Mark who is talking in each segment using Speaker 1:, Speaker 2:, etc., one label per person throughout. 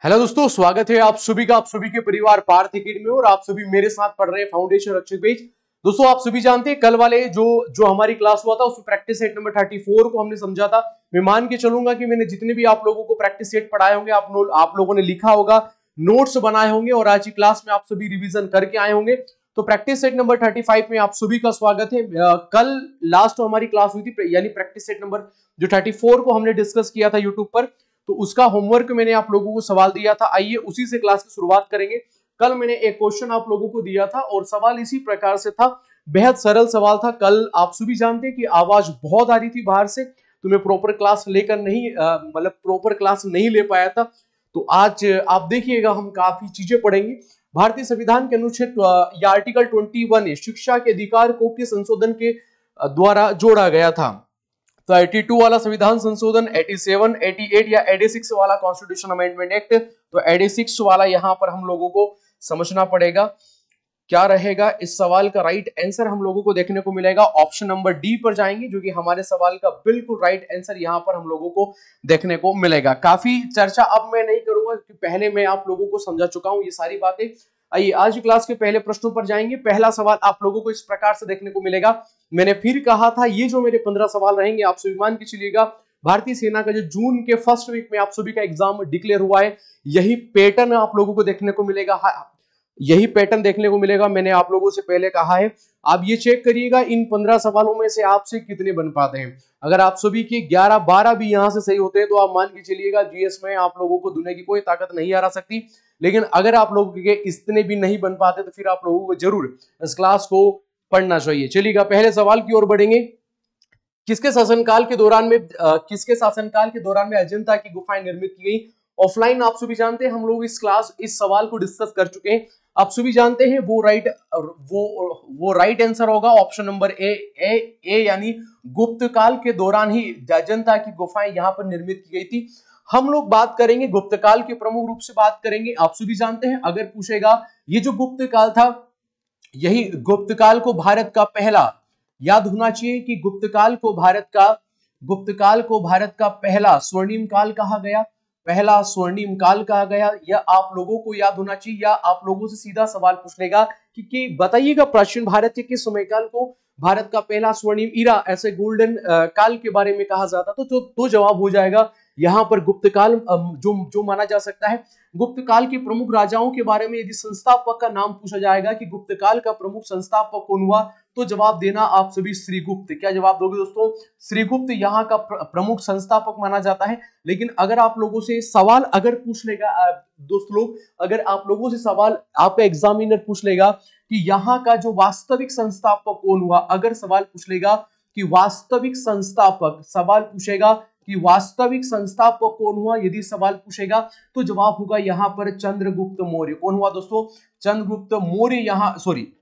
Speaker 1: Hello दोस्तों, स्वागत है आप सभी के परिवार पार्थ अकेडमी में और आप सभी मेरे साथ पढ़ रहे हैं फाउंडेशन रक्षक पेज। दोस्तों, आप सभी जानते हैं कल वाले जो हमारी क्लास हुआ था उसमें प्रैक्टिस सेट नंबर 34 को हमने समझा था। मैं मान के चलूंगा कि मैंने जितने भी आप लोगों को प्रैक्टिस सेट पढ़ाए होंगे आप लोगों ने लिखा होगा, नोट्स बनाए होंगे और आज की क्लास में आप सभी रिविजन करके आए होंगे। तो प्रैक्टिस सेट नंबर 35 में आप सभी का स्वागत है। कल लास्ट हमारी क्लास हुई थी, यानी प्रैक्टिस सेट नंबर जो 34 को हमने डिस्कस किया था यूट्यूब पर, तो उसका होमवर्क मैंने आप लोगों को सवाल दिया था। आइए उसी से क्लास की शुरुआत करेंगे। कल मैंने एक क्वेश्चन आप लोगों को दिया था और सवाल इसी प्रकार से था, बेहद सरल सवाल था। कल आप सभी जानते हैं कि आवाज बहुत आ रही थी बाहर से, तो मैं प्रॉपर क्लास लेकर नहीं मतलब प्रॉपर क्लास नहीं ले पाया था। तो आज आप देखिएगा हम काफी चीजें पढ़ेंगे। भारतीय संविधान के अनुच्छेद या आर्टिकल 21 शिक्षा के अधिकार को किस संशोधन के द्वारा जोड़ा गया था? तो 82 वाला संविधान संशोधन, 87, 88 या 86 वाला कॉन्स्टिट्यूशन अमेंडमेंट एक्ट। तो 86 वाला यहां पर हम लोगों को समझना पड़ेगा। क्या रहेगा इस सवाल का राइट आंसर? हम लोगों को देखने को मिलेगा ऑप्शन नंबर डी पर जाएंगे, जो कि हमारे सवाल का बिल्कुल राइट आंसर यहां पर हम लोगों को देखने को मिलेगा। काफी चर्चा अब मैं नहीं करूंगा क्योंकि पहले मैं आप लोगों को समझा चुका हूं ये सारी बातें। आइए आज की क्लास के पहले प्रश्नों पर जाएंगे। पहला सवाल आप लोगों को इस प्रकार से देखने को मिलेगा। मैंने फिर कहा था ये जो मेरे 15 सवाल रहेंगे आप सभी मान के चलिएगा। भारतीय सेना का जो जून के फर्स्ट वीक में आप सभी का एग्जाम डिक्लेयर हुआ है, यही पैटर्न आप लोगों को देखने को मिलेगा। यही पैटर्न देखने को मिलेगा। मैंने आप लोगों से पहले कहा है, आप ये चेक करिएगा इन 15 सवालों में से आपसे कितने बन पाते हैं। अगर आप सभी के 11-12 भी यहां से सही होते हैं तो आप मान के चलिएगा जीएस में आप लोगों को दुनिया की कोई ताकत नहीं हरा सकती। लेकिन अगर आप लोगों के इतने भी नहीं बन पाते तो फिर आप लोगों को जरूर इस क्लास को पढ़ना चाहिए। चलिएगा पहले सवाल की ओर बढ़ेंगे। किसके शासनकाल के दौरान में अजंता की गुफाएं निर्मित की गई? ऑफलाइन आप सभी जानते हैं, हम लोग इस सवाल को डिस्कस कर चुके हैं। आप सभी जानते हैं वो राइट आंसर होगा ऑप्शन नंबर ए यानी गुप्त काल के दौरान ही अजंता की गुफाएं यहां पर निर्मित की गई थी। हम लोग बात करेंगे गुप्त काल की, प्रमुख रूप से बात करेंगे। आप सभी जानते हैं अगर पूछेगा ये जो गुप्त काल था, यही गुप्त काल को भारत का पहला, याद होना चाहिए कि गुप्त काल को भारत का पहला स्वर्णिम काल कहा गया, पहला स्वर्णिम काल कहा गया। यह आप लोगों को याद होना चाहिए। या आप लोगों से सीधा सवाल पूछ लेगा कि बताइएगा प्राचीन भारत के किस समयकाल को भारत का पहला स्वर्णिम इरा, ऐसे गोल्डन काल के बारे में कहा जाता तो जवाब हो जाएगा यहां पर गुप्त काल जो माना जा सकता है। गुप्त काल के प्रमुख राजाओं के बारे में यदि संस्थापक का नाम पूछा जाएगा कि गुप्त काल का प्रमुख संस्थापक कौन हुआ, तो जवाब देना आप सभी श्रीगुप्त। क्या जवाब दोगे दोस्तों? श्रीगुप्त यहाँ का प्रमुख संस्थापक माना जाता है। लेकिन अगर आप लोगों से सवाल अगर पूछ लेगा दोस्त लोग, अगर आप लोगों से सवाल आपका एग्जामिनर पूछ लेगा कि यहाँ का जो वास्तविक संस्थापक कौन हुआ, अगर सवाल पूछ लेगा कि वास्तविक संस्थापक, सवाल पूछेगा कि वास्तविक संस्थापक कौन हुआ, यदि सवाल पूछेगा तो जवाब होगा यहाँ पर चंद्रगुप्त मौर्य। कौन हुआ दोस्तों? चंद्रगुप्त मौर्य। यहाँ सॉरी,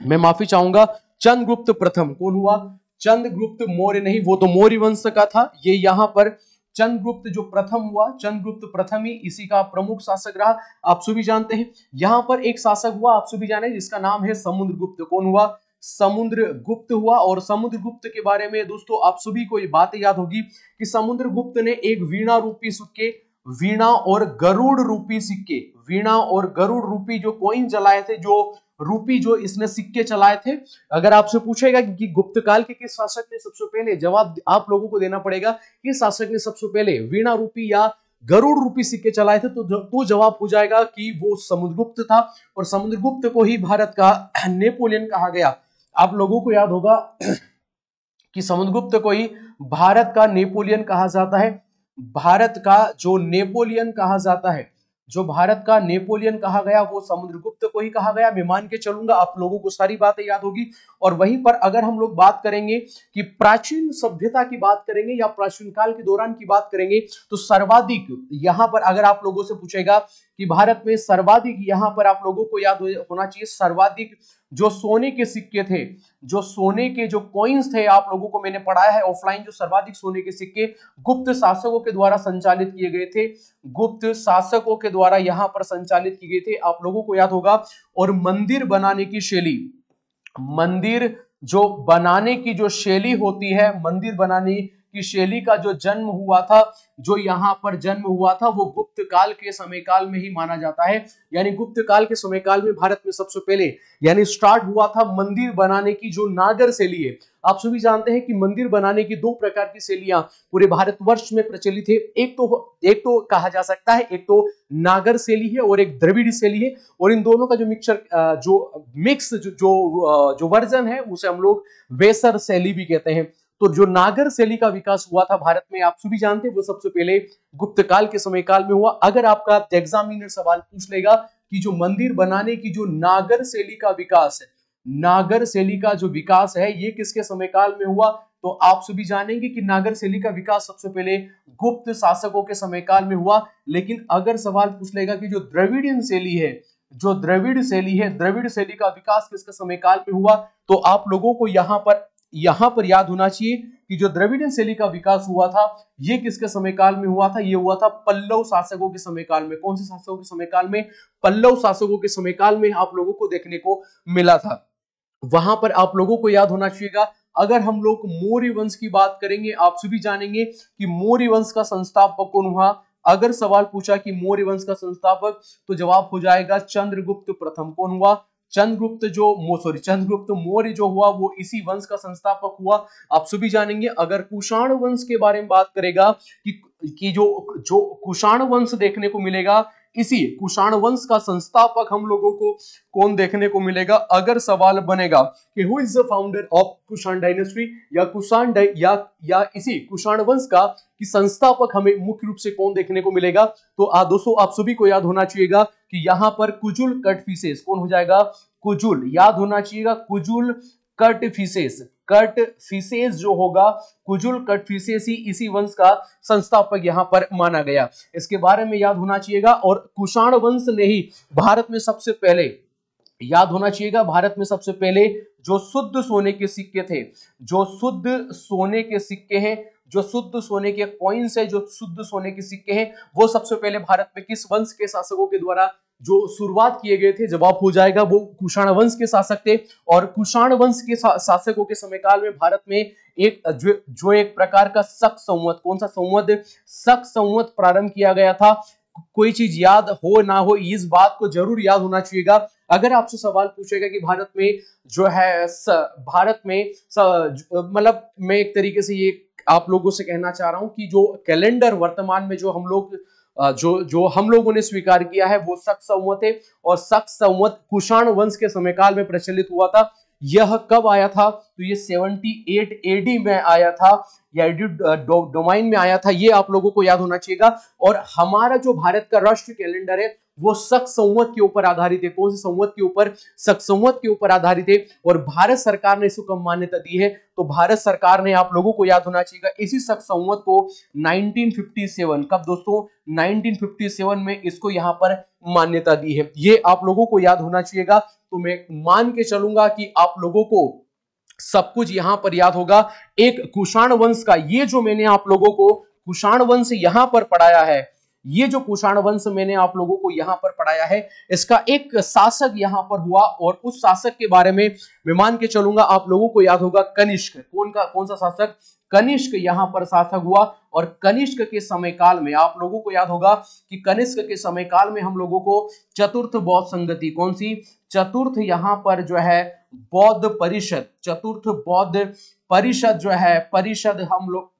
Speaker 1: मैं माफी चाहूंगा, चंद्रगुप्त प्रथम। कौन हुआ? चंद्रगुप्त मौर्य नहीं, वो तो मौर्य वंश का था। ये यहाँ पर चंद्रगुप्त जो प्रथम हुआ, चंद्रगुप्त प्रथम ही इसी का प्रमुख शासक रहा। आप सभी जानते हैं यहाँ पर एक शासक हुआ, आप सभी जाने, जिसका नाम है समुद्रगुप्त। कौन हुआ? समुद्रगुप्त हुआ। और समुद्रगुप्त के बारे में दोस्तों आप सभी को ये बात याद होगी कि समुद्रगुप्त ने एक वीणा रूपी सिक्के, वीणा और गरुड़ रूपी सिक्के, वीणा और गरुड़ रूपी जो कॉइन चलाए थे, जो इसने सिक्के चलाए थे। अगर आपसे पूछेगा कि गुप्त काल के किस शासक ने सबसे पहले, जवाब आप लोगों को देना पड़ेगा कि शासक ने सबसे पहले वीणा रूपी या गरुड़ रूपी सिक्के चलाए थे, तो जवाब हो जाएगा कि वो समुद्रगुप्त था। और समुद्रगुप्त को ही भारत का नेपोलियन कहा गया। आप लोगों को याद होगा कि समुद्रगुप्त को ही भारत का नेपोलियन कहा जाता है। भारत का जो नेपोलियन कहा जाता है, जो भारत का नेपोलियन कहा गया, वो समुद्रगुप्त को ही कहा गया। मैं मान के चलूंगा आप लोगों को सारी बातें याद होगी। और वहीं पर अगर हम लोग बात करेंगे कि प्राचीन सभ्यता की बात करेंगे या प्राचीन काल के दौरान की बात करेंगे, तो सर्वाधिक यहां पर अगर आप लोगों से पूछेगा कि भारत में सर्वाधिक, यहां पर आप लोगों को याद होना चाहिए सर्वाधिक जो सोने के सिक्के थे, जो सोने के जो कॉइन्स थे, आप लोगों को मैंने पढ़ाया है ऑफलाइन, जो सर्वाधिक सोने के सिक्के गुप्त शासकों के द्वारा संचालित किए गए थे, गुप्त शासकों के द्वारा यहां पर संचालित किए गए थे, आप लोगों को याद होगा। और मंदिर बनाने की शैली, मंदिर जो बनाने की जो शैली होती है, मंदिर बनाने कि शैली का जो जन्म हुआ था, जो यहाँ पर जन्म हुआ था, वो गुप्त काल के समय काल में ही माना जाता है। यानी गुप्त काल के समय काल में भारत में सबसे पहले यानी स्टार्ट हुआ था मंदिर बनाने की जो नागर शैली है। आप सभी जानते हैं कि मंदिर बनाने की दो प्रकार की शैलियां पूरे भारतवर्ष में प्रचलित है। एक तो कहा जा सकता है, एक तो नागर शैली है और एक द्रविड़ शैली है। और इन दोनों का जो जो वर्जन है उसे हम लोग वेसर शैली भी कहते हैं। तो जो नागर शैली का विकास हुआ था भारत में, आप सभी जानते हैं, वो सबसे पहले गुप्त काल के समय काल में हुआ। अगर आपका एग्जामिनर सवाल पूछ लेगा कि जो मंदिर बनाने की जो नागर शैली का विकास है, नागर शैली का जो विकास है ये किसके समय काल में हुआ, तो आप सभी जानेंगे कि नागर शैली का विकास सबसे पहले गुप्त शासकों के समय काल में हुआ। लेकिन अगर सवाल पूछ लेगा कि जो द्रविड़ियन शैली है, जो द्रविड़ शैली है, द्रविड़ शैली का विकास किसके समय काल में हुआ, तो आप लोगों को यहाँ पर याद होना चाहिए कि जो द्रविड़ियन शैली का विकास हुआ था ये किसके समय काल में हुआ था, ये हुआ था पल्लव शासकों के समय काल में। कौन से शासकों के समय काल में, पल्लव शासकों के समय काल में आप लोगों को देखने को मिला था। वहां पर आप लोगों को याद होना चाहिएगा। अगर हम लोग मौर्य वंश की बात करेंगे, आप सभी जानेंगे कि मौर्य वंश का संस्थापक कौन हुआ। अगर सवाल पूछा कि मौर्य वंश का संस्थापक, तो जवाब हो जाएगा चंद्रगुप्त प्रथम। कौन हुआ, चंद्रगुप्त मौर्य जो हुआ वो इसी वंश का संस्थापक हुआ। आप सभी जानेंगे। अगर कुषाण वंश के बारे में बात करेगा कि जो कुषाण वंश देखने को मिलेगा, इसी कुषाण वंश का संस्थापक हम लोगों को कौन देखने को मिलेगा। अगर सवाल बनेगा कि who is the founder of Kushan dynasty या इसी कुषाण वंश का कि संस्थापक हमें मुख्य रूप से कौन देखने को मिलेगा, तो दोस्तों आप सभी को याद होना चाहिएगा कि यहाँ पर कुजुल कटफिसेस कौन हो जाएगा, कुजुल याद होना चाहिएगा, कुजुल कटफिसेस। कटफिसेस जो होगा, कुजुल कटफिसेस ही इसी वंश का संस्थापक यहाँ पर माना गया। इसके बारे में याद होना चाहिएगा। और कुषाण वंश ने ही भारत में सबसे पहले, याद होना चाहिएगा, भारत में सबसे पहले जो शुद्ध सोने के सिक्के थे, जो शुद्ध सोने के सिक्के हैं, जो शुद्ध सोने के कॉइन्स है, जो शुद्ध सोने के सिक्के हैं, वो सबसे पहले भारत में किस वंश के शासकों के द्वारा जो शुरुआत किए गए थे, जवाब हो जाएगा वो कुषाण वंश के शासक थे। और कुषाण वंश के शासकों के समय काल में भारत में एक प्रकार का शक संवत, कौन सा संवत, शक संवत प्रारंभ किया गया था। कोई चीज याद हो ना हो, इस बात को जरूर याद होना चाहिएगा। अगर आपसे सवाल पूछेगा कि भारत में जो है मतलब मैं एक तरीके से ये आप लोगों से कहना चाह रहा हूं कि जो कैलेंडर वर्तमान में जो हम लोगों ने स्वीकार किया है वो शक संवत है। और शक संवत कुषाण वंश के समय काल में प्रचलित हुआ था। यह कब आया था, तो ये 78 एडी में आया था, या एडी डोमाइन में आया था, ये आप लोगों को याद होना चाहिएगा। और हमारा जो भारत का राष्ट्रीय कैलेंडर है वो शक संवत के ऊपर आधारित है। कौन से संवत के ऊपर, शक संवत के ऊपर आधारित है। और भारत सरकार ने इसको कब मान्यता दी है, तो भारत सरकार ने, आप लोगों को याद होना चाहिए, इसी शक संवत को 1957, कब दोस्तों, 1957 में इसको यहाँ पर मान्यता दी है। ये आप लोगों को याद होना चाहिएगा। तो मैं मान के चलूंगा कि आप लोगों को सब कुछ यहां पर याद होगा। एक कुषाण वंश का, ये जो मैंने आप लोगों को कुषाण वंश यहां पर पढ़ाया है, ये जो कुषाण वंश मैंने आप लोगों को यहां पर पढ़ाया है, इसका एक शासक यहां पर हुआ। और उस शासक के बारे में मैं मान के चलूंगा आप लोगों को याद होगा, कनिष्क। कौन सा शासक, कनिष्क यहां पर शासक हुआ। और कनिष्क के समय काल में आप लोगों को याद होगा कि कनिष्क के समय काल में हम लोगों को चतुर्थ बौद्ध संगति, कौन सी, चतुर्थ यहां पर जो है बौद्ध परिषद, चतुर्थ बौद्ध परिषद जो है, परिषद हम लोग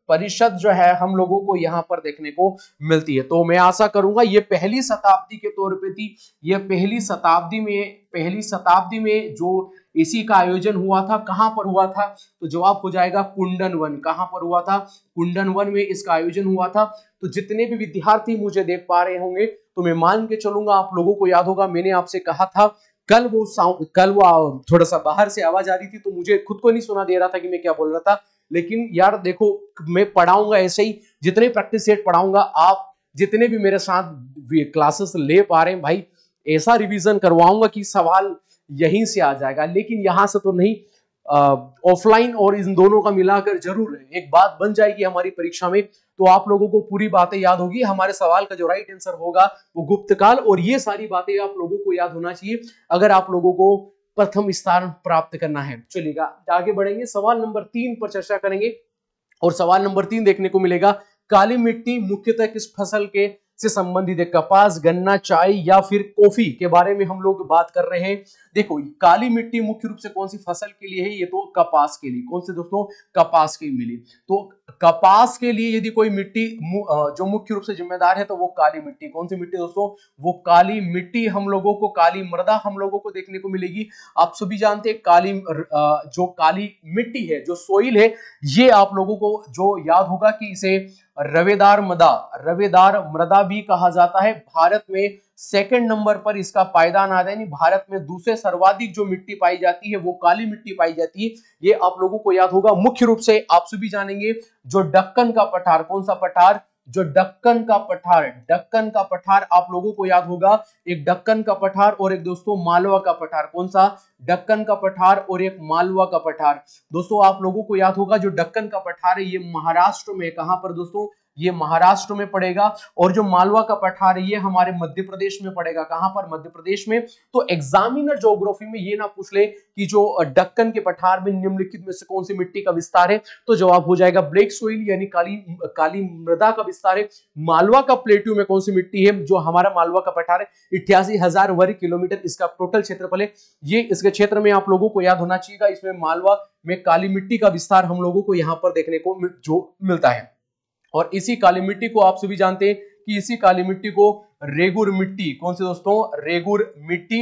Speaker 1: परिषद जो है हम लोगों को यहाँ पर देखने को मिलती है। तो मैं आशा करूंगा ये पहली शताब्दी के तौर पे थी। ये पहली शताब्दी में जो इसी का आयोजन हुआ था, कहां पर हुआ था, तो जवाब हो जाएगा कुंडन वन। कहां पर हुआ था, कुंडन वन में इसका आयोजन हुआ था। तो जितने भी विद्यार्थी मुझे देख पा रहे होंगे, तो मैं मान के चलूंगा आप लोगों को याद होगा, मैंने आपसे कहा था कल वो थोड़ा सा बाहर से आवाज आ रही थी तो मुझे खुद को नहीं सुना दे रहा था कि मैं क्या बोल रहा था। लेकिन यार देखो, मैं पढ़ाऊंगा ऐसे ही, जितने प्रैक्टिस सेट पढ़ाऊंगा, आप जितने भी मेरे साथ क्लासेस ले पा रहे हैं भाई, ऐसा रिवीजन करवाऊंगा कि सवाल यहीं से आ जाएगा। लेकिन यहां से तो नहीं, ऑफलाइन और इन दोनों का मिलाकर जरूर एक बात बन जाएगी हमारी परीक्षा में। तो आप लोगों को पूरी बातें याद होगी। हमारे सवाल का जो राइट आंसर होगा वो गुप्त काल, और ये सारी बातें आप लोगों को याद होना चाहिए। अगर आप लोगों को प्रथम स्थान प्राप्त करना है। चलिएगा आगे बढ़ेंगे, सवाल नंबर 3 पर चर्चा करेंगे। और सवाल नंबर 3 देखने को मिलेगा, काली मिट्टी मुख्यतः किस फसल के से संबंधित है? कपास, गन्ना, चाय या फिर कॉफी के बारे में हम लोग बात कर रहे हैं। देखो काली मिट्टी मुख्य रूप से कौन सी फसल के लिए है? ये तो कपास के लिए। कौन से दोस्तों? कपास के लिए। तो कपास के लिए यदि कोई मिट्टी जो मुख्य रूप से जिम्मेदार है तो वो काली मिट्टी। कौन सी मिट्टी दोस्तों? वो काली मिट्टी हम लोगों को, काली मृदा हम लोगों को देखने को मिलेगी। आप सभी जानते हैं काली जो काली मिट्टी है, जो सोइल है, ये आप लोगों को जो याद होगा कि इसे रवेदार मृदा भी कहा जाता है। भारत में सेकंड नंबर पर इसका पायदान आता है, यानी भारत में दूसरे सर्वाधिक जो मिट्टी पाई जाती है वो काली मिट्टी पाई जाती है। ये आप लोगों को याद होगा। मुख्य रूप से आप सभी जानेंगे जो दक्कन का पठार, कौन सा पठार? जो दक्कन का पठार आप लोगों को याद होगा। एक दक्कन का पठार और एक दोस्तों मालवा का पठार। कौन सा? दक्कन का पठार और एक मालवा का पठार। दोस्तों आप लोगों को याद होगा जो दक्कन का पठार है ये महाराष्ट्र में, कहां पर दोस्तों? ये महाराष्ट्र में पड़ेगा। और जो मालवा का पठार है ये हमारे मध्य प्रदेश में पड़ेगा। कहां पर? मध्य प्रदेश में। तो एग्जामिनर ज्योग्राफी में ये ना पूछ ले कि जो दक्कन के पठार में निम्नलिखित में से कौन सी मिट्टी का विस्तार है, तो जवाब हो जाएगा ब्लैक सोइल, यानी काली मृदा का विस्तार है। मालवा का प्लेट्यू में कौन सी मिट्टी है? जो हमारा मालवा का पठार है 88,000 वर्ग किलोमीटर इसका टोटल क्षेत्रफल है। ये इसके क्षेत्र में आप लोगों को याद होना चाहिए। इसमें मालवा में काली मिट्टी का विस्तार हम लोगों को यहां पर देखने को जो मिलता है। और इसी काली मिट्टी को आप सभी जानते हैं कि इसी काली मिट्टी को रेगुर मिट्टी, कौन से दोस्तों? रेगुर मिट्टी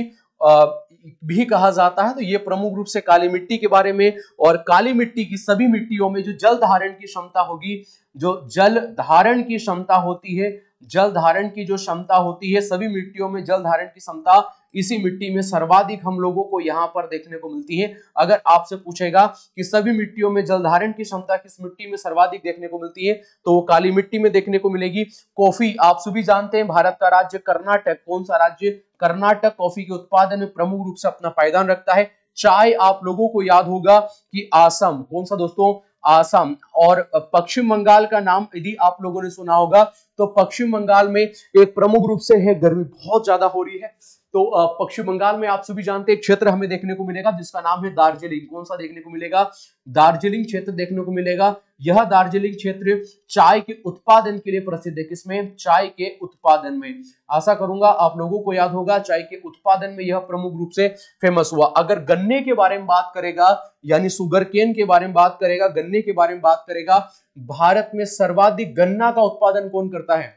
Speaker 1: भी कहा जाता है। तो ये प्रमुख रूप से काली मिट्टी के बारे में। और काली मिट्टी की सभी मिट्टियों में जो जल धारण की क्षमता होगी, जो जल धारण की क्षमता होती है, जल धारण की जो क्षमता होती है, सभी मिट्टियों में जल धारण की क्षमता इसी मिट्टी में सर्वाधिक हम लोगों को यहां पर देखने को मिलती है। अगर आपसे पूछेगा कि सभी मिट्टियों में जल धारण की क्षमता किस मिट्टी में सर्वाधिक देखने को मिलती है, तो वो काली मिट्टी में देखने को मिलेगी। कॉफी आप सभी जानते हैं भारत का राज्य कर्नाटक, कौन सा राज्य? कर्नाटक कॉफी के उत्पादन में प्रमुख रूप से अपना पायदान रखता है। चाय आप लोगों को याद होगा कि आसम, कौन सा दोस्तों? आसम। और पश्चिम बंगाल का नाम यदि आप लोगों ने सुना होगा तो पश्चिम बंगाल में एक प्रमुख रूप से है, गर्मी बहुत ज्यादा हो रही है, तो पश्चिम बंगाल में आप सभी जानते हैं क्षेत्र हमें देखने को मिलेगा जिसका नाम है दार्जिलिंग। कौन सा देखने को मिलेगा? दार्जिलिंग क्षेत्र देखने को मिलेगा। यह दार्जिलिंग क्षेत्र चाय के उत्पादन के लिए प्रसिद्ध है। किसमें? चाय के उत्पादन में। आशा करूंगा आप लोगों को याद होगा चाय के उत्पादन में यह प्रमुख रूप से फेमस हुआ। अगर गन्ने के बारे में बात करेगा, यानी सुगर केन के बारे में बात करेगा, गन्ने के बारे में बात करेगा, भारत में सर्वाधिक गन्ना का उत्पादन कौन करता है?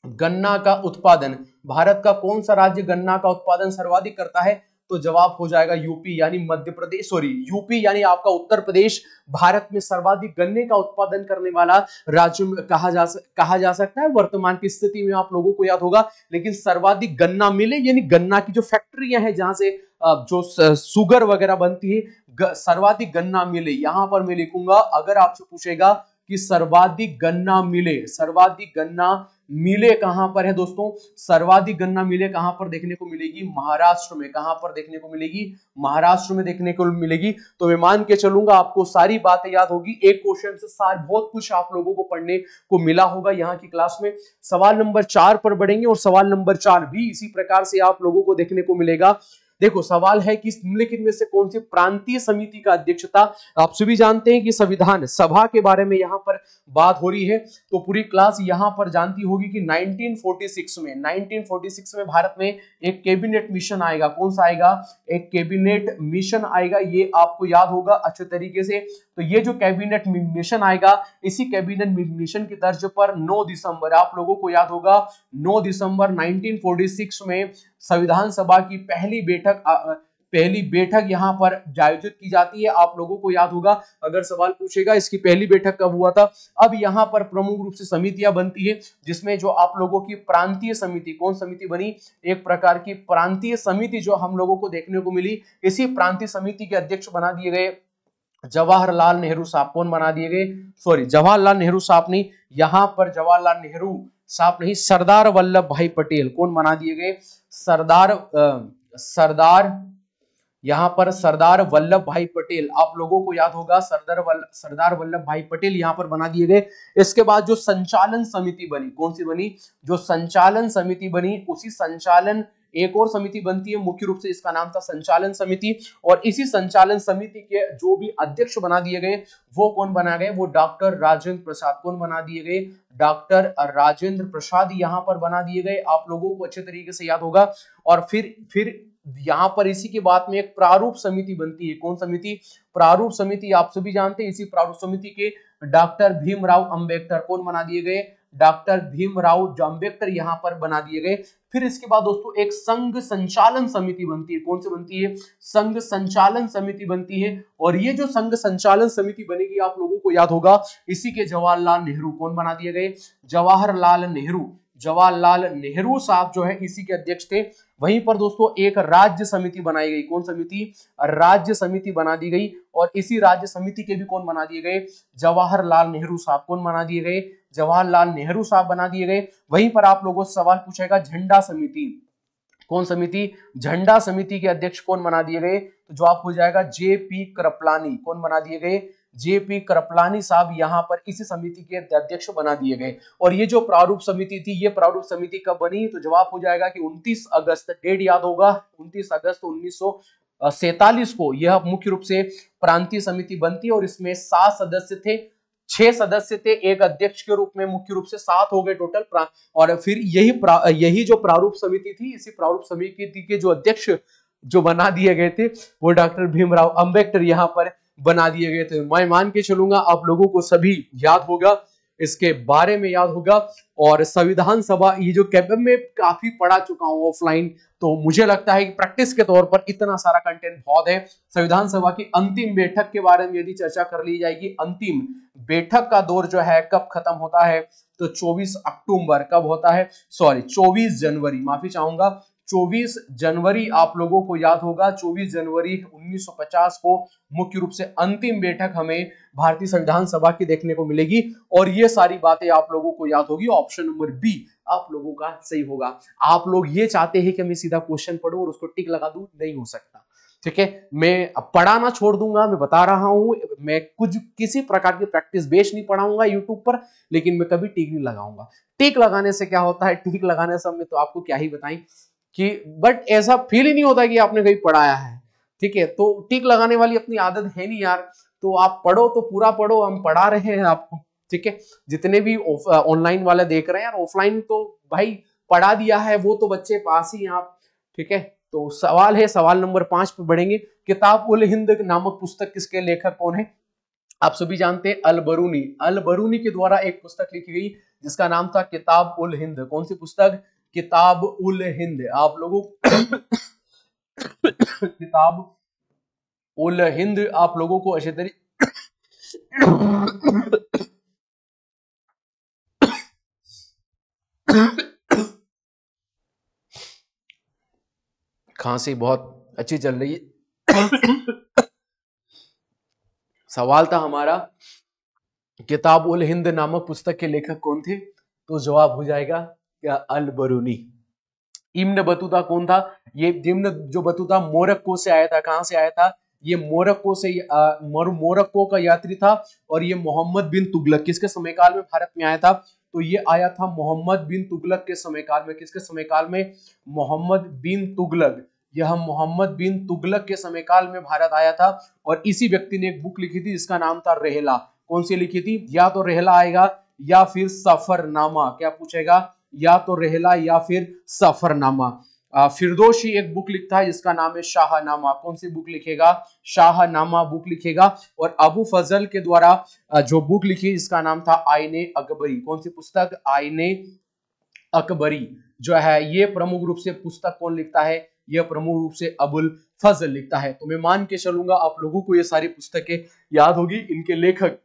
Speaker 1: गन्ना का उत्पादन भारत का कौन सा राज्य गन्ना का उत्पादन सर्वाधिक करता है? तो जवाब हो जाएगा यूपी, यानी मध्य प्रदेश, सॉरी यूपी यानी आपका उत्तर प्रदेश भारत में सर्वाधिक गन्ने का उत्पादन करने वाला राज्य कहा जा सकता है वर्तमान की स्थिति में। आप लोगों को याद होगा, लेकिन सर्वाधिक गन्ना मिले यानी गन्ना की जो फैक्ट्रियां हैं जहां से जो सुगर वगैरह बनती है, सर्वाधिक गन्ना मिले, यहां पर मैं लिखूंगा अगर आपसे पूछेगा कि सर्वाधिक गन्ना मिले कहां पर है दोस्तों? सर्वाधिक गन्ना मिले कहां पर देखने को मिलेगी? महाराष्ट्र में। कहां पर देखने को मिलेगी? महाराष्ट्र में देखने को मिलेगी। तो मैं मान के चलूंगा आपको सारी बातें याद होगी। एक क्वेश्चन से बहुत कुछ आप लोगों को पढ़ने को मिला होगा यहाँ की क्लास में। सवाल नंबर 4 पर बढ़ेंगे और सवाल नंबर 4 भी इसी प्रकार से आप लोगों को देखने को मिलेगा। देखो सवाल है कि निम्नलिखित में से कौन सी प्रांतीय समिति का अध्यक्षता? आप सभी जानते हैं कि संविधान सभा के बारे में यहाँ पर बात हो रही है, तो पूरी क्लास यहाँ पर जानती होगी कि 1946 में भारत में एक कैबिनेट मिशन आएगा। कौन सा आएगा? एक कैबिनेट मिशन आएगा, ये आपको याद होगा अच्छे तरीके से। तो ये जो कैबिनेट मिशन आएगा, इसी कैबिनेट मिशन की तर्ज पर 9 दिसंबर, आप लोगों को याद होगा 9 दिसंबर 1946 में संविधान सभा की पहली बैठक यहां पर आयोजित की जाती है। आप लोगों को याद होगा, अगर सवाल पूछेगा इसकी पहली बैठक कब हुआ था। अब यहां पर प्रमुख रूप से समितियां बनती है, जिसमें जो आप लोगों की प्रांतीय समिति, कौन समिति बनी? एक प्रकार की प्रांतीय समिति जो हम लोगों को देखने को मिली। इसी प्रांतीय समिति के अध्यक्ष बना दिए गए जवाहरलाल नेहरू साहब। कौन बना दिए गए? सॉरी, जवाहरलाल नेहरू साहब नहीं, यहां पर जवाहरलाल नेहरू साहब नहीं, सरदार वल्लभ भाई पटेल। कौन बना दिए गए? सरदार यहाँ पर सरदार वल्लभ भाई पटेल, आप लोगों को याद होगा सरदार वल्लभ भाई पटेल यहाँ पर बना दिए गए। इसके बाद जो संचालन समिति बनी, कौन सी बनी, जो संचालन समिति बनी, उसी संचालन एक और समिति बनती है, मुख्य रूप से इसका नाम था संचालन समिति। और इसी संचालन समिति के जो भी अध्यक्ष बना दिए गए वो कौन बना गए, वो डॉक्टर राजेंद्र प्रसाद। कौन बना दिए गए, डॉक्टर राजेंद्र प्रसाद यहाँ पर बना दिए गए, आप लोगों को अच्छे तरीके से याद होगा। और फिर यहाँ पर इसी के बाद में एक प्रारूप समिति बनती है, कौन समिति, प्रारूप समिति, आप सभी जानते हैं। इसी प्रारूप समिति के डॉक्टर भीमराव अंबेडकर कौन बना दिए गए, डॉक्टर भीमराव अंबेडकर यहाँ पर बना दिए गए। फिर इसके बाद दोस्तों एक संघ संचालन समिति बनती है, कौन सी बनती है, संघ संचालन समिति बनती है। और ये जो संघ संचालन समिति बनेगी आप लोगों को याद होगा, इसी के जवाहरलाल नेहरू कौन बना दिए गए, जवाहरलाल नेहरू साहब जो है इसी के अध्यक्ष थे। वहीं पर दोस्तों एक राज्य समिति बनाई गई, कौन समिति, राज्य समिति बना दी गई। और इसी राज्य समिति के भी कौन बना दिए गए, जवाहरलाल नेहरू साहब। कौन बना दिए गए, जवाहरलाल नेहरू साहब बना दिए गए। वहीं पर आप लोगों से सवाल पूछेगा झंडा समिति, कौन समिति, झंडा समिति के अध्यक्ष कौन बना दिए गए, तो जवाब हो जाएगा जेपी कृपलानी। कौन बना दिए गए, जेपी कृपलानी साहब यहाँ पर इसी समिति के अध्यक्ष बना दिए गए। और ये जो प्रारूप समिति थी, ये प्रारूप समिति कब बनी, तो जवाब हो जाएगा कि 29 अगस्त, डेट याद होगा, 29 अगस्त 1947 को यह मुख्य रूप से प्रांतीय समिति बनती है। और इसमें 7 सदस्य थे, 6 सदस्य थे, एक अध्यक्ष के रूप में, मुख्य रूप से 7 हो गए टोटल। और फिर यही जो प्रारूप समिति थी, इसी प्रारूप समिति के जो अध्यक्ष जो बना दिए गए थे वो डॉक्टर भीमराव अंबेडकर यहाँ पर बना दिए गए थे। मैं मान के चलूंगा आप लोगों को सभी याद होगा, इसके बारे में याद होगा। और संविधान सभा, ये जो कैब में काफी पढ़ा चुका हूं ऑफलाइन, तो मुझे लगता है कि प्रैक्टिस के तौर पर इतना सारा कंटेंट बहुत है। संविधान सभा की अंतिम बैठक के बारे में यदि चर्चा कर ली जाएगी, अंतिम बैठक का दौर जो है कब खत्म होता है, तो 24 अक्टूबर कब होता है, सॉरी 24 जनवरी, माफी चाहूंगा, 24 जनवरी आप लोगों को याद होगा, 24 जनवरी 1950 को मुख्य रूप से अंतिम बैठक हमें भारतीय संविधान सभा की देखने को मिलेगी। और ये सारी बातें आप लोगों को याद होगी। ऑप्शन नंबर बी आप लोगों का सही होगा। आप लोग ये चाहते हैं कि मैं सीधा क्वेश्चन पढ़ूं और उसको टिक लगा दूं, नहीं हो सकता, ठीक है। मैं पढ़ाना छोड़ दूंगा, मैं बता रहा हूं, मैं कुछ किसी प्रकार की प्रैक्टिस बेस नहीं पढ़ाऊंगा यूट्यूब पर, लेकिन मैं कभी टिक नहीं लगाऊंगा। टिक लगाने से क्या होता है, टिक लगाने से मैं तो आपको क्या ही बताएं कि बट ऐसा फील ही नहीं होता कि आपने कहीं पढ़ाया है, ठीक है। तो टिक लगाने वाली अपनी आदत है नहीं यार, तो आप पढ़ो तो पूरा पढ़ो, हम पढ़ा रहे हैं आपको, ठीक है। जितने भी ऑनलाइन वाले देख रहे हैं यार, ऑफलाइन तो भाई पढ़ा दिया है, वो तो बच्चे पास ही हैं आप, ठीक है। तो सवाल है, सवाल नंबर 5 पे बढ़ेंगे। किताब उल हिंद नामक पुस्तक किसके लेखक कौन है, आप सभी जानते हैं अल बरूनी। अल बरूनी के द्वारा एक पुस्तक लिखी गई जिसका नाम था किताब उल हिंद। कौन सी पुस्तक, किताब उल हिंद। आप लोगों किताब उल हिंद आप लोगों को अच्छे तरीके खांसी बहुत अच्छी चल रही है। सवाल था हमारा किताब उल हिंद नामक पुस्तक के लेखक कौन थे, तो जवाब हो जाएगा क्या, अल बरूनी। इब्न बतूता कौन था, ये इब्न जो बतूता मोरक्को से आया था, कहां से आया था, ये मोरक्को से, मोरक्को का यात्री था। और ये मोहम्मद बिन तुगलक किसके समयकाल में भारत में आया था, तो ये आया था मोहम्मद बिन तुगलक के समयकाल में। किसके समयकाल में, मोहम्मद बिन तुगलक, यह मोहम्मद बिन तुगलक के समयकाल में भारत आया था। और इसी व्यक्ति ने एक बुक लिखी थी जिसका नाम था रेहला। कौन सी लिखी थी, या तो रेहला आएगा या फिर सफरनामा, क्या पूछेगा, या तो रेहला या फिर सफरनामा। फिरदौसी एक बुक लिखता है जिसका नाम है शाहनामा। कौन सी बुक लिखेगा, शाहनामा बुक लिखेगा। और अबू फजल के द्वारा जो बुक लिखी जिसका नाम था आईने अकबरी। कौन सी पुस्तक, आईने अकबरी जो है, ये प्रमुख रूप से पुस्तक कौन लिखता है, यह प्रमुख रूप से अबुल फजल लिखता है। तो मैं मान के चलूंगा आप लोगों को ये सारी पुस्तकें याद होगी, इनके लेखक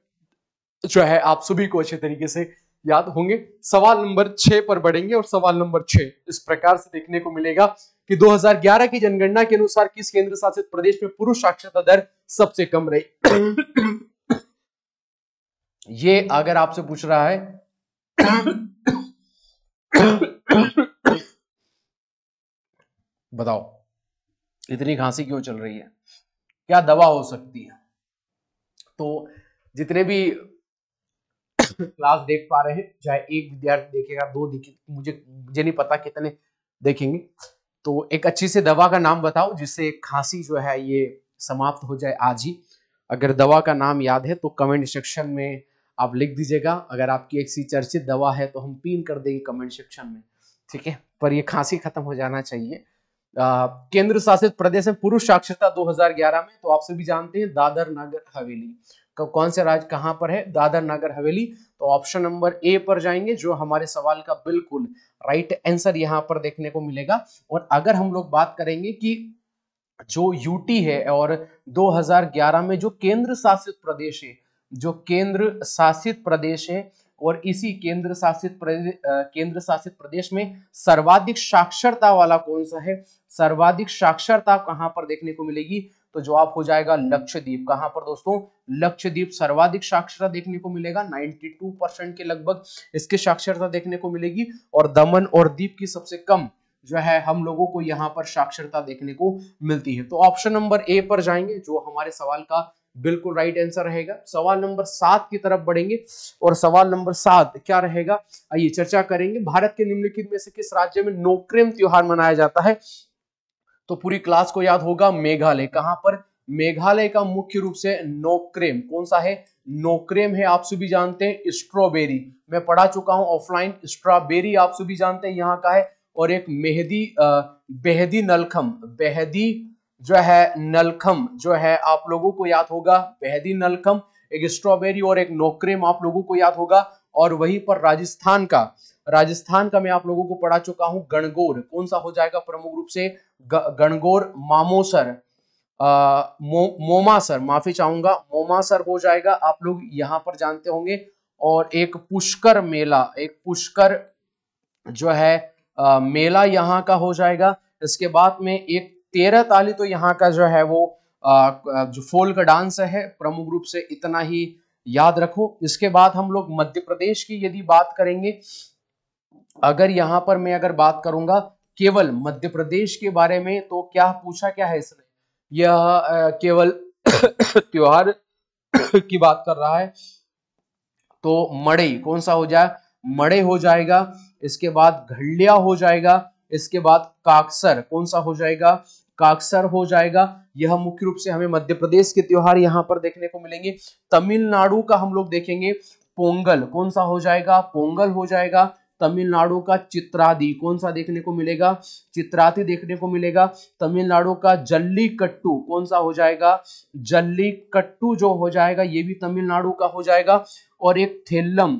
Speaker 1: जो है आप सभी को अच्छे तरीके से याद होंगे। सवाल नंबर 6 पर बढ़ेंगे और सवाल नंबर 6 इस प्रकार से देखने को मिलेगा कि 2011 की जनगणना के अनुसार किस केंद्र शासित प्रदेश में पुरुष साक्षरता दर सबसे कम रही। ये अगर आपसे पूछ रहा है बताओ इतनी खांसी क्यों चल रही है, क्या दवा हो सकती है? तो जितने भी क्लास देख पा रहे हैं, चाहे एक विद्यार्थी देखेगा, दो देखे, मुझे नहीं पता कितने देखेंगे, तो एक अच्छी सी दवा का नाम बताओ जिससे खांसी जो है ये समाप्त हो जाए आज ही। अगर दवा का नाम याद है तो कमेंट सेक्शन में आप लिख दीजिएगा। अगर आपकी एक सी चर्चित दवा है तो हम पिन कर देंगे कमेंट सेक्शन में, ठीक है। पर ये खांसी खत्म हो जाना चाहिए। केंद्र शासित प्रदेश में पुरुष साक्षरता 2011 में, तो आप सभी जानते हैं दादर नगर हवेली। कौन से राज्य कहां पर है? दादर नगर हवेली। तो ऑप्शन नंबर ए पर जाएंगे, जो हमारे सवाल का बिल्कुल राइट आंसर यहां पर देखने को मिलेगा। और अगर हम लोग बात करेंगे कि जो यूटी है और 2011 में जो केंद्र शासित प्रदेश है, जो केंद्र शासित प्रदेश है, और इसी केंद्र शासित प्रदेश में सर्वाधिक साक्षरता वाला कौन सा है? सर्वाधिक साक्षरता कहां पर देखने को मिलेगी? तो जवाब हो जाएगा लक्षद्वीप। कहां पर दोस्तों? लक्षद्वीप सर्वाधिक साक्षरता देखने को मिलेगा, 92% के लगभग इसकी साक्षरता देखने को मिलेगी। और दमन और दीप की सबसे कम जो है हम लोगों को यहाँ पर साक्षरता देखने को मिलती है। तो ऑप्शन नंबर ए पर जाएंगे, जो हमारे सवाल का बिल्कुल राइट आंसर रहेगा। सवाल नंबर 7 की तरफ बढ़ेंगे, और सवाल नंबर 7 क्या रहेगा, आइए चर्चा करेंगे। भारत के निम्नलिखित में से किस राज्य में नोक्रेम त्योहार मनाया जाता है? तो पूरी क्लास को याद होगा, मेघालय। कहां पर? मेघालय का मुख्य रूप से नोक्रेम कौन सा है? नोक्रेम है। आप सभी जानते हैं स्ट्रॉबेरी, मैं पढ़ा चुका हूं ऑफलाइन। स्ट्रॉबेरी आप सभी जानते हैं यहाँ का है। और एक बेहदी नलखम, बेहदी जो है नलखम जो है आप लोगों को याद होगा, बेहदी नलखम एक स्ट्रॉबेरी, और एक नोक्रेम आप लोगों को याद होगा। और वहीं पर राजस्थान का मैं आप लोगों को पढ़ा चुका हूं गणगौर, कौन सा हो जाएगा प्रमुख रूप से? गणगौर, मामोसर, मोमासर, माफी चाहूंगा, मोमासर हो जाएगा, आप लोग यहां पर जानते होंगे। और एक पुष्कर मेला, एक पुष्कर जो है मेला यहाँ का हो जाएगा। इसके बाद में एक 13 ताली, तो यहाँ का जो है वो जो फोल्क डांस है प्रमुख रूप से, इतना ही याद रखो। इसके बाद हम लोग मध्य प्रदेश की यदि बात करेंगे, अगर यहाँ पर मैं अगर बात करूंगा केवल मध्य प्रदेश के बारे में, तो क्या पूछा क्या है इसने? यह केवल त्योहार की बात कर रहा है, तो मड़ई कौन सा हो जाए? मड़े हो जाएगा। इसके बाद घड़िया हो जाएगा। इसके बाद काकसर कौन सा हो जाएगा? काकसर हो जाएगा। यह मुख्य रूप से हमें मध्य प्रदेश के त्योहार यहाँ पर देखने को मिलेंगे। तमिलनाडु का हम लोग देखेंगे, पोंगल कौन सा हो जाएगा? पोंगल हो जाएगा। तमिलनाडु का चित्रादी कौन सा देखने को मिलेगा? चित्रादी देखने को मिलेगा। तमिलनाडु का जल्लीकट्टू कौन सा हो जाएगा? जल्लीकट्टू जो हो जाएगा ये भी तमिलनाडु का हो जाएगा। और एक थेल्लम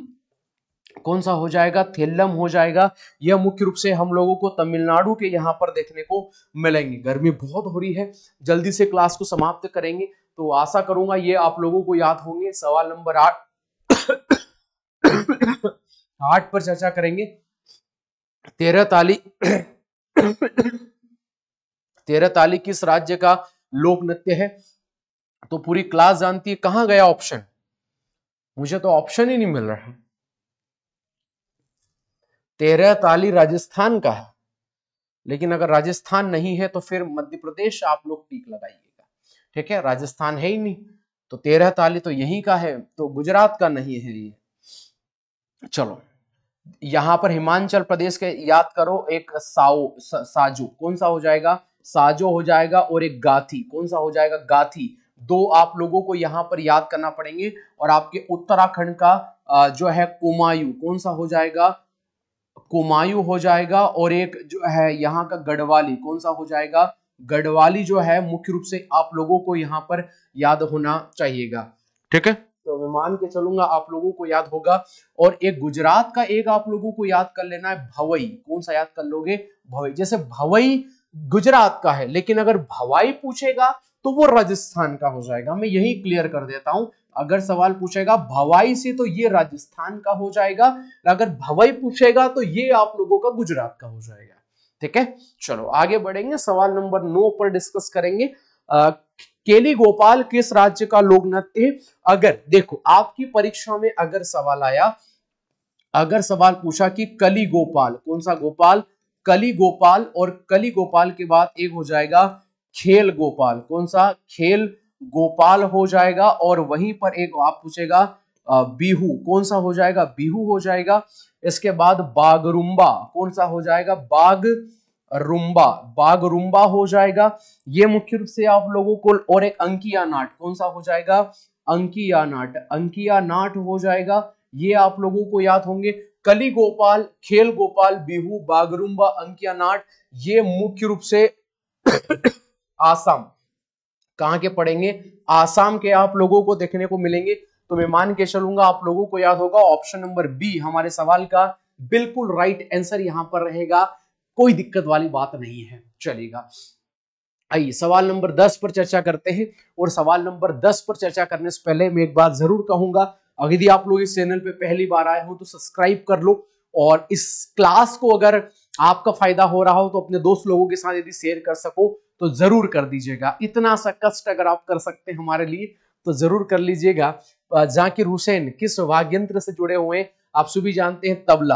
Speaker 1: कौन सा हो जाएगा? थेल्लम हो जाएगा। यह मुख्य रूप से हम लोगों को तमिलनाडु के यहाँ पर देखने को मिलेंगे। गर्मी बहुत हो रही है, जल्दी से क्लास को समाप्त करेंगे, तो आशा करूंगा ये आप लोगों को याद होंगे। सवाल नंबर 8 पर चर्चा करेंगे। 13 ताली 13 ताली किस राज्य का लोक नृत्य है? तो पूरी क्लास जानती है। कहां गया ऑप्शन? मुझे तो ऑप्शन ही नहीं मिल रहा है। 13 ताली राजस्थान का है, लेकिन अगर राजस्थान नहीं है तो फिर मध्य प्रदेश आप लोग टिक लगाइएगा, ठीक है। राजस्थान है ही नहीं, तो 13 ताली तो यहीं का है, तो गुजरात का नहीं है ये। चलो, यहां पर हिमाचल प्रदेश के याद करो, एक साजो कौन सा हो जाएगा? साजो हो जाएगा। और एक गाथी कौन सा हो जाएगा? गाथी। दो आप लोगों को यहां पर याद करना पड़ेंगे। और आपके उत्तराखंड का जो है कुमायूं कौन सा हो जाएगा? कुमायूं हो जाएगा। और एक जो है यहाँ का गढ़वाली कौन सा हो जाएगा? गढ़वाली जो है मुख्य रूप से आप लोगों को यहाँ पर याद होना चाहिएगा, ठीक है। तो मैं मान के चलूंगा आप लोगों को याद होगा। और एक गुजरात का एक आप लोगों को याद कर लेना है, भवई। कौन सा याद कर लोगे? भवई। जैसे भवई गुजरात का है, लेकिन अगर भवाई पूछेगा तो वो राजस्थान का हो जाएगा। मैं यही क्लियर कर देता हूं। अगर सवाल पूछेगा भवाई से तो ये राजस्थान का हो जाएगा, अगर भवाई पूछेगा तो ये आप लोगों का गुजरात का हो जाएगा, ठीक है। चलो आगे बढ़ेंगे, सवाल नंबर 9 पर डिस्कस करेंगे। केली गोपाल किस राज्य का लोक नृत्य है? अगर देखो आपकी परीक्षा में अगर सवाल आया, अगर सवाल पूछा कि कली गोपाल, कौन सा गोपाल? कली गोपाल। और कली गोपाल के बाद एक हो जाएगा खेल गोपाल, कौन सा, खेल गोपाल हो जाएगा। और वहीं पर एक आप पूछेगा बिहू, कौन सा हो जाएगा, बिहू हो जाएगा। इसके बाद बागरुम्बा, कौन सा हो जाएगा, बागरुम्बा, बागरुम्बा हो जाएगा। ये मुख्य रूप से आप लोगों को, और एक अंकिया नाट, कौन सा हो जाएगा, अंकिया नाट, अंकिया नाट हो जाएगा। ये आप लोगों को याद होंगे। कली गोपाल, खेल गोपाल, बिहू, बागरुम्बा, अंकिया नाट, ये मुख्य रूप से आसाम, कहां के पढ़ेंगे, आसाम के आप लोगों को देखने को मिलेंगे। तो मैं मान के चलूंगा आप लोगों को याद होगा ऑप्शन नंबर बी हमारे सवाल का बिल्कुल राइट आंसर यहां पर रहेगा, कोई दिक्कत वाली बात नहीं है, चलेगा। आइए सवाल नंबर 10 पर चर्चा करते हैं। और सवाल नंबर 10 पर चर्चा करने से पहले मैं एक बात जरूर कहूंगा, अगर यदि आप लोग इस चैनल पे पहली बार आए हो तो सब्सक्राइब कर लो, और इस क्लास को अगर आपका फायदा हो रहा हो तो अपने दोस्त लोगों के साथ यदि शेयर कर सको तो जरूर कर दीजिएगा। इतना सा कष्ट अगर आप कर सकते हैं हमारे लिए तो जरूर कर लीजिएगा। जाकिर हुसैन किस वाद्य यंत्र से जुड़े हुए हैं, आप सभी जानते हैं तबला।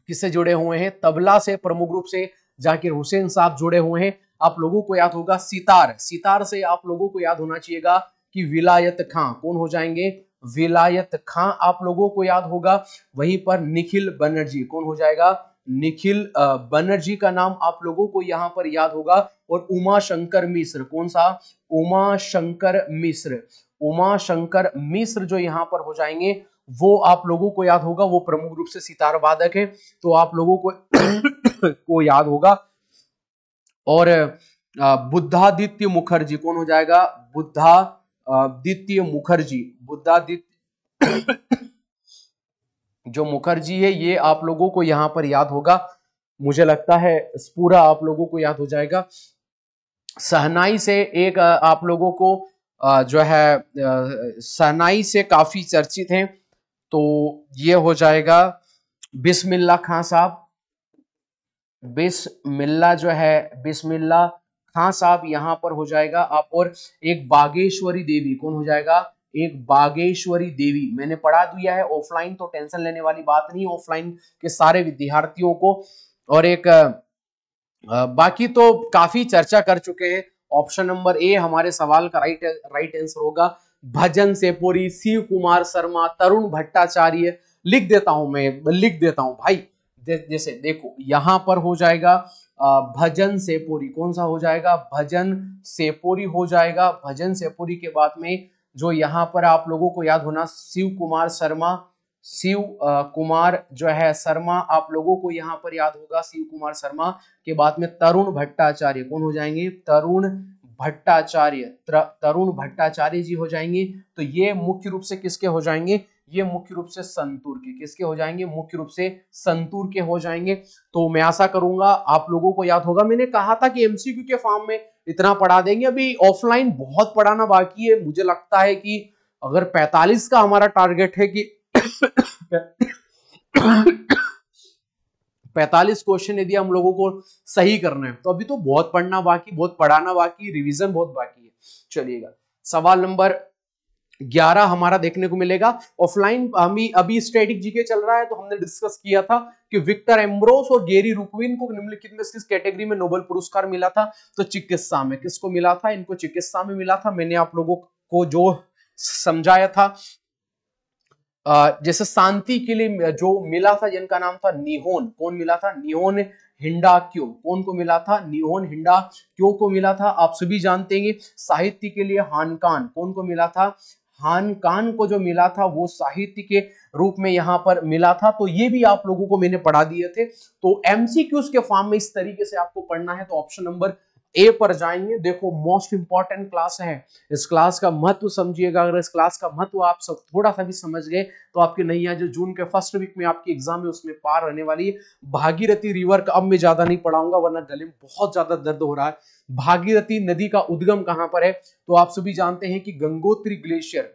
Speaker 1: किससे जुड़े हुए हैं, तबला से प्रमुख रूप से जाकिर हुसैन साहब जुड़े हुए हैं। आप लोगों को याद होगा सितार, सितार से आप लोगों को याद होना चाहिएगा कि विलायत खां, कौन हो जाएंगे, विलायत खां आप लोगों को याद होगा। वहीं पर निखिल बनर्जी, कौन हो जाएगा, निखिल बनर्जी का नाम आप लोगों को यहां पर याद होगा। और उमा शंकर मिश्र, कौन सा, उमा शंकर मिश्र, उमा शंकर मिश्र जो यहां पर हो जाएंगे वो आप लोगों को याद होगा, वो प्रमुख रूप से सितार वादक है, तो आप लोगों को को याद होगा। और बुद्धादित्य मुखर्जी, कौन हो जाएगा, बुद्धादित्य मुखर्जी, बुद्धादित्य जो मुखर्जी है ये आप लोगों को यहां पर याद होगा। मुझे लगता है पूरा आप लोगों को याद हो जाएगा। शहनाई से एक आप लोगों को जो है शहनाई से काफी चर्चित हैं, तो ये हो जाएगा बिस्मिल्लाह खां साहब, बिस्मिल्लाह जो है बिस्मिल्लाह खां साहब यहां पर हो जाएगा आप। और एक बागेश्वरी देवी, कौन हो जाएगा, एक बागेश्वरी देवी, मैंने पढ़ा दिया है ऑफलाइन, तो टेंशन लेने वाली बात नहीं, ऑफलाइन के सारे विद्यार्थियों को। और एक बाकी तो काफी चर्चा कर चुके हैं। ऑप्शन नंबर ए हमारे सवाल का राइट आंसर होगा भजन सेपुरी, शिव कुमार शर्मा, तरुण भट्टाचार्य। लिख देता हूं मैं, लिख देता हूं भाई, जैसे देखो यहां पर हो जाएगा भजन सेपुरी, कौन सा हो जाएगा, भजन सेपुरी हो जाएगा। भजन सेपुरी के बाद में जो यहां पर आप लोगों को याद होना शिव कुमार शर्मा, शिव कुमार जो है शर्मा आप लोगों को यहां पर याद होगा, शिव कुमार शर्मा के बाद में तरुण भट्टाचार्य, कौन हो जाएंगे, तरुण भट्टाचार्य, तरुण भट्टाचार्य जी हो जाएंगे। तो ये मुख्य रूप से किसके हो जाएंगे, ये मुख्य रूप से संतूर के, किसके हो जाएंगे, मुख्य रूप से संतूर के हो जाएंगे। तो मैं आशा करूंगा आप लोगों को याद होगा। मैंने कहा था कि एमसीक्यू के फॉर्म में इतना पढ़ा देंगे, अभी ऑफलाइन बहुत पढ़ाना बाकी है। मुझे लगता है कि अगर 45 का हमारा टारगेट है कि 45 क्वेश्चन यदि हम लोगों को सही करना है तो अभी तो बहुत पढ़ना बाकी, बहुत पढ़ाना बाकी, रिवीजन बहुत बाकी है। चलिएगा सवाल नंबर 11 हमारा देखने को मिलेगा ऑफलाइन। हमें अभी स्टैटिक जीके चल रहा है, तो हमने डिस्कस किया था कि विक्टर एम्ब्रोस और गेरी रुकविन को निम्नलिखित में किस कैटेगरी में नोबेल पुरस्कार मिला था, तो चिकित्सा में। किसको मिला था, इनको चिकित्सा में मिला था। मैंने आप लोगों को जो समझाया था जैसे शांति के लिए जो मिला था जिनका नाम था निहोन, कौन मिला था, निहोन हिंडाक्यो, कौन को मिला था, निहोन हिंडाक्यो को मिला था। आप सभी जानते हैं साहित्य के लिए हानकान, कौन को मिला था, हानकान को जो मिला था वो साहित्य के रूप में यहां पर मिला था। तो ये भी आप लोगों को मैंने पढ़ा दिए थे। तो एमसीक्यूज के फॉर्म में इस तरीके से आपको पढ़ना है, तो ऑप्शन नंबर ए पर जाएंगे। देखो मोस्ट इंपॉर्टेंट क्लास है, इस क्लास का महत्व समझिएगा। अगर इस क्लास का महत्व आप सब थोड़ा सा भी समझ गए तो आपकी नैया जो जून के फर्स्ट वीक में आपकी एग्जाम है उसमें पार रहने वाली है। भागीरथी रिवर का अब मैं ज्यादा नहीं पढ़ाऊंगा वरना गले में बहुत ज्यादा दर्द हो रहा है। भागीरथी नदी का उद्गम कहां पर है, तो आप सभी जानते हैं कि गंगोत्री ग्लेशियर,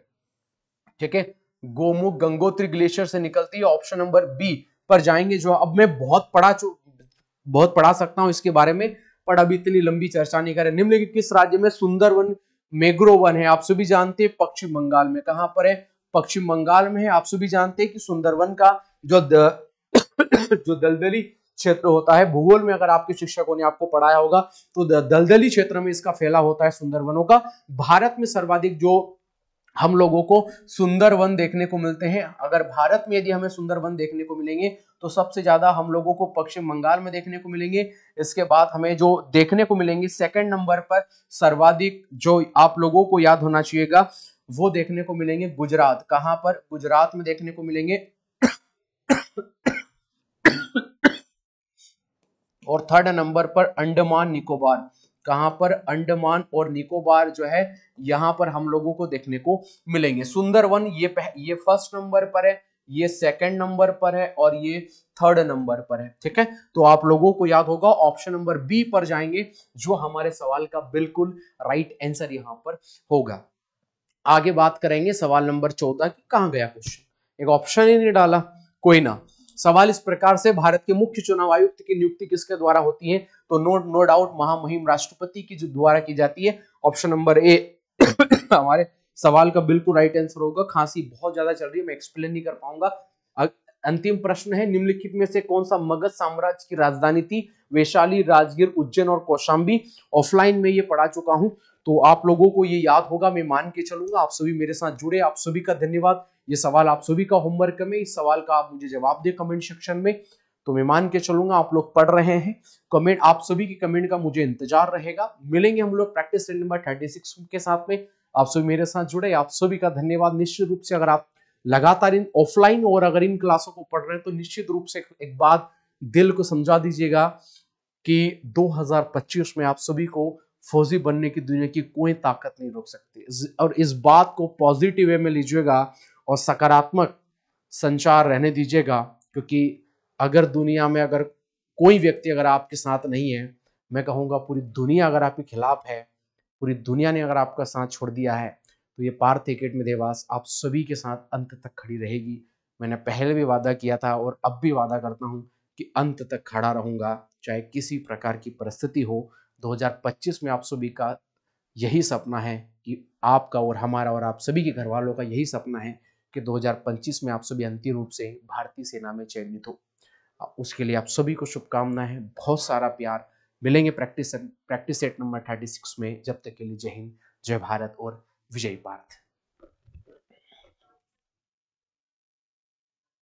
Speaker 1: ठीक है, गोमुख गंगोत्री ग्लेशियर से निकलती है। ऑप्शन नंबर बी पर जाएंगे। जो अब मैं बहुत पढ़ा सकता हूं इसके बारे में, पर अभी इतनी लंबी चर्चा नहीं करें। निम्नलिखित किस राज्य में सुंदरवन मैंग्रोव वन है, आप सभी जानते हैं पश्चिम बंगाल में। कहां पर है, पश्चिम बंगाल में है। आप सभी जानते हैं कि सुंदरवन का जो दलदली क्षेत्र होता है। भूगोल में अगर आपके शिक्षकों ने आपको पढ़ाया होगा तो दलदली क्षेत्र में इसका फैला होता है सुंदरवनों का। भारत में सर्वाधिक जो हम लोगों को सुंदरवन देखने को मिलते हैं, अगर भारत में यदि हमें सुंदरवन देखने को मिलेंगे तो सबसे ज्यादा हम लोगों को पश्चिम बंगाल में देखने को मिलेंगे। इसके बाद हमें जो देखने को मिलेंगे सेकंड नंबर पर सर्वाधिक जो आप लोगों को याद होना चाहिएगा वो देखने को मिलेंगे गुजरात। कहां पर? गुजरात में देखने को मिलेंगे। और थर्ड नंबर पर अंडमान निकोबार। कहां पर? अंडमान और निकोबार जो है यहां पर हम लोगों को देखने को मिलेंगे। सुंदरवन ये फर्स्ट नंबर पर है, ये सेकंड नंबर पर है और ये थर्ड नंबर पर है। ठीक है, तो आप लोगों को याद होगा ऑप्शन नंबर बी पर जाएंगे जो हमारे सवाल का बिल्कुल राइट आंसर यहां पर होगा। आगे बात करेंगे सवाल नंबर 14 की, कहां गया क्वेश्चन, एक ऑप्शन ही नहीं डाला, कोई ना। सवाल इस प्रकार से, भारत के मुख्य चुनाव आयुक्त की नियुक्ति किसके द्वारा होती है? तो नो डाउट महामहिम राष्ट्रपति की जो द्वारा की जाती है। ऑप्शन नंबर ए हमारे सवाल का बिल्कुल राइट आंसर होगा। खांसी बहुत ज्यादा चल रही है, मैं एक्सप्लेन नहीं कर पाऊंगा। अंतिम प्रश्न है, निम्नलिखित में से कौन सा मगध साम्राज्य की राजधानी थी? वैशाली, राजगीर, उज्जैन और कौशाम्बी। ऑफलाइन में ये पढ़ा चुका हूं तो आप लोगों को ये याद होगा, मैं मान के चलूंगा। आप सभी मेरे साथ जुड़े, आप सभी का धन्यवाद। ये सवाल आप सभी का होमवर्क में, इस सवाल का आप मुझे जवाब दे कमेंट सेक्शन में, तो मैं मान के चलूंगा आप लोग पढ़ रहे हैं। कमेंट, आप सभी की कमेंट का मुझे इंतजार रहेगा। मिलेंगे हम लोग प्रैक्टिस सेट नंबर 36 के साथ में। आप सभी मेरे साथ जुड़े, आप सभी का धन्यवाद। निश्चित रूप से अगर आप लगातार इन ऑफलाइन और अगर इन क्लासों को पढ़ रहे हैं तो निश्चित रूप से एक बात दिल को समझा दीजिएगा कि 2025 में आप सभी को फौजी बनने की दुनिया की कोई ताकत नहीं रोक सकती। और इस बात को पॉजिटिव वे में लीजिएगा और सकारात्मक संचार रहने दीजिएगा, क्योंकि अगर दुनिया में अगर कोई व्यक्ति अगर आपके साथ नहीं है, मैं कहूंगा पूरी दुनिया अगर आपके खिलाफ है, पूरी दुनिया ने अगर आपका साथ छोड़ दिया है, तो ये पार्थ एकेडमी देवास आप सभी के साथ अंत तक खड़ी रहेगी। मैंने पहले भी वादा किया था और अब भी वादा करता हूं कि अंत तक खड़ा रहूंगा, चाहे किसी प्रकार की परिस्थिति हो। 2025 में आप सभी का यही सपना है कि आपका और हमारा और आप सभी के घर वालों का यही सपना है कि 2025 में आप सभी अंतिम रूप से भारतीय सेना में चयनित हो। उसके लिए आप सभी को शुभकामनाएं, बहुत सारा प्यार। मिलेंगे प्रैक्टिस सेट नंबर 36 में। जब तक के लिए जय हिंद, जय भारत और विजय भारत।